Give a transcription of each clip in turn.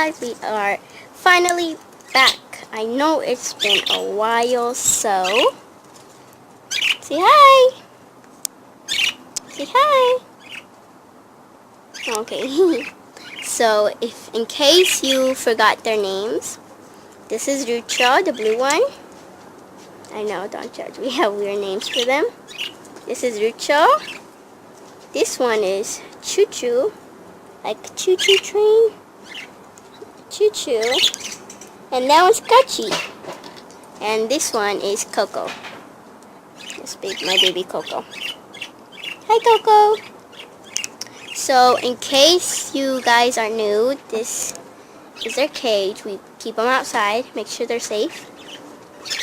guys, we are finally back. I know it's been a while, so say hi. Say hi. Okay. So, if in case you forgot their names, this is Rucho, the blue one. I know, don't judge. We have weird names for them. This is Rucho. This one is Choo Choo, like choo choo train. Choo Choo. And that one's Kachi. And this one is Coco. My baby Coco. Hi, Coco. So, in case you guys are new, this is their cage. We keep them outside, make sure they're safe.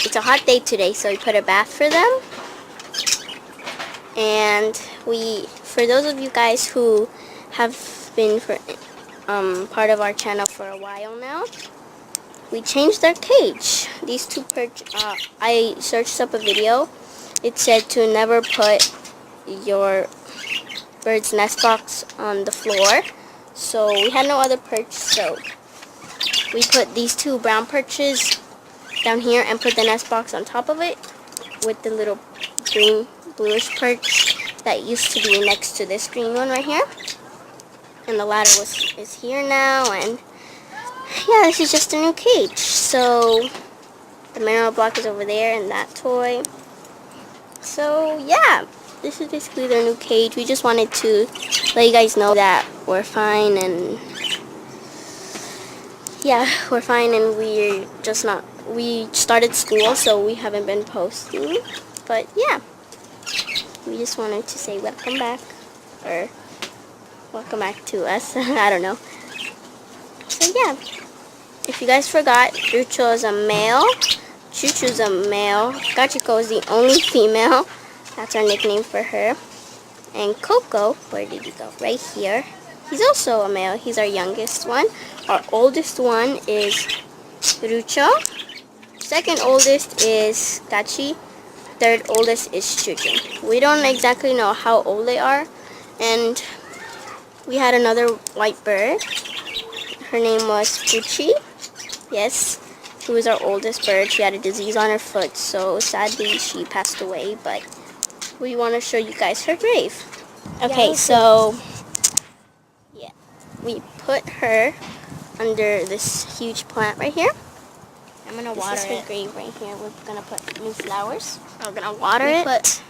It's a hot day today, so we put a bath for them. And for those of you guys who have been part of our channel for a while now, we changed their cage. These two I searched up a video. It said to never put your bird's nest box on the floor. So we had no other perch, so we put these two brown perches down here and put the nest box on top of it with the little green bluish perch that used to be next to this green one right here. And the ladder is here now, and yeah, this is just a new cage. So the mineral block is over there and that toy. So yeah, this is basically their new cage. We just wanted to let you guys know that we're fine, and yeah, we're fine, and we started school, so we haven't been posting. But yeah, we just wanted to say welcome back, or welcome back to us. I don't know. So yeah, if you guys forgot, Rucho is a male, Choo Choo's a male, Gachiko is the only female. That's our nickname for her. And Coco, where did he go? Right here. He's also a male. He's our youngest one. Our oldest one is Rucho. Second oldest is Gachi. Third oldest is Choo Choo. We don't exactly know how old they are. And we had another white bird. Her name was Fuchi. Yes, she was our oldest bird. She had a disease on her foot, so sadly she passed away. But we want to show you guys her grave. Okay, so yeah, we put her under this huge plant right here. I'm gonna water it. This is her grave right here. We're gonna put new flowers. We're gonna water it. Put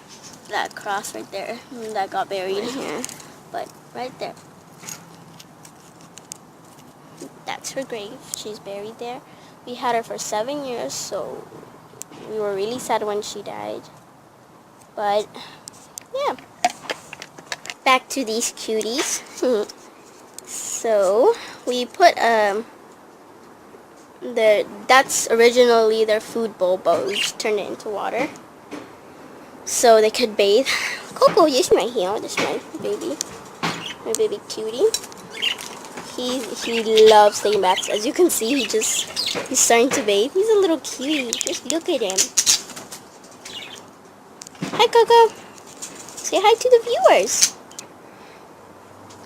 that cross right there that got buried here, but right there. That's her grave. She's buried there. We had her for 7 years, so we were really sad when she died. But yeah, back to these cuties. So we put that's originally their food bowl, but we just turned it into water so they could bathe. Coco, this is my heel. This is my baby cutie. He loves taking baths. As you can see, he's starting to bathe. He's a little cutie. Just look at him. Hi, Coco. Say hi to the viewers.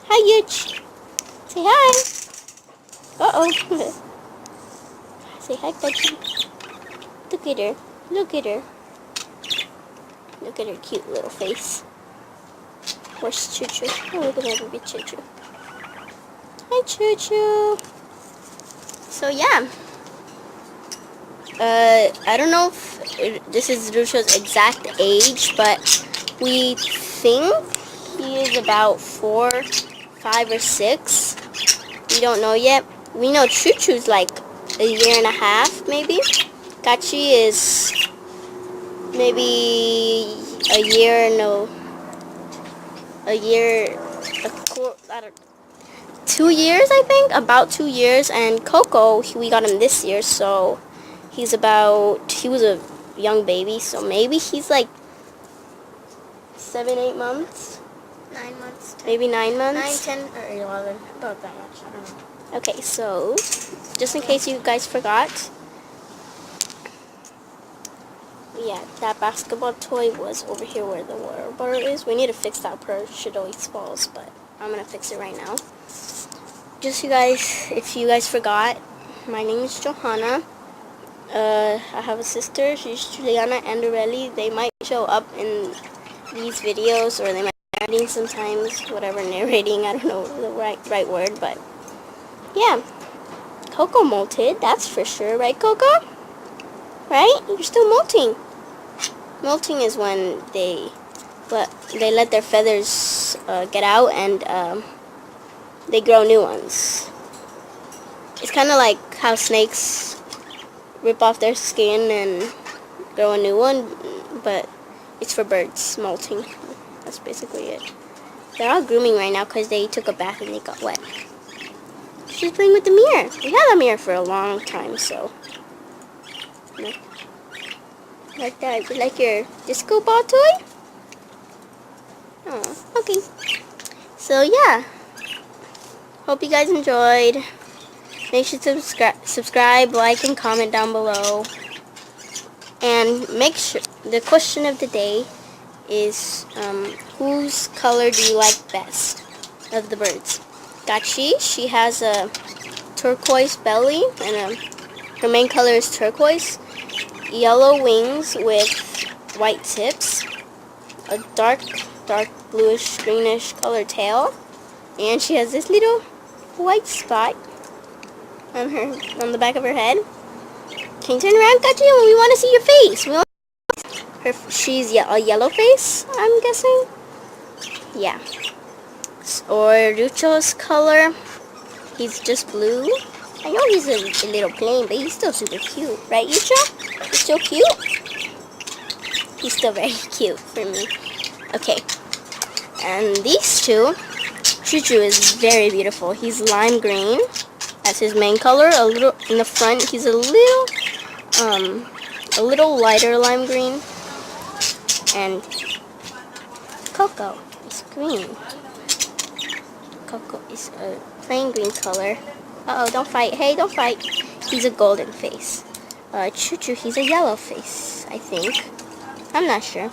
Hi, Yuch. Say hi. Uh-oh. Say hi, Budgie. Look at her. Look at her. Look at her cute little face. Where's Choo Choo? Oh, look at her baby Choo Choo. Hi, Choo Choo. So yeah, I don't know if this is Rucho's exact age, but we think he is about 4, 5, or 6. We don't know yet. We know Choo Choo's like a year and a half, maybe. Gachi is maybe a year, I don't know. 2 years, I think, about 2 years. And Coco, we got him this year, so he was a young baby, so maybe he's like 7, 8 months. 9 months. 10. Maybe 9 months. 9, 10, or 11. About that much. I don't know. Okay, so just in case you guys forgot, yeah, that basketball toy was over here where the water bottle is. We need to fix that perch. It always falls, but I'm gonna fix it right now. just you guys, if you guys forgot, my name is Johanna. I have a sister. She's Juliana and Aurelie. They might show up in these videos, or they might be narrating sometimes. Whatever, narrating. I don't know the right word, but yeah. Coco molted. That's for sure, right, Coco? Right? You're still molting. Molting is when they let their feathers get out and they grow new ones. It's kind of like how snakes rip off their skin and grow a new one, but it's for birds, molting. That's basically it. They're all grooming right now because they took a bath and they got wet. She's playing with the mirror. We had a mirror for a long time, so. Like that. You like your disco ball toy? Oh, okay. So yeah. Hope you guys enjoyed. Make sure to subscribe, like, and comment down below. And make sure, the question of the day is, whose color do you like best of the birds? Gachi, she has a turquoise belly, and her main color is turquoise. Yellow wings with white tips. A dark bluish, greenish colored tail. And she has this little white spot on the back of her head. Can you turn around, Gachi? We want to see your face. She's a yellow face, I'm guessing. Yeah. Or Rucho's color. He's just blue. I know he's a little plain, but he's still super cute, right, Yucho? He's still cute. He's still very cute for me. Okay. And these two. Choo-Choo is very beautiful. He's lime green. That's his main color. A little in the front, he's a little lighter lime green. And Coco is green. Coco is a plain green color. Uh-oh, don't fight. Hey, don't fight. He's a golden face. Choo-Choo, he's a yellow face, I think. I'm not sure.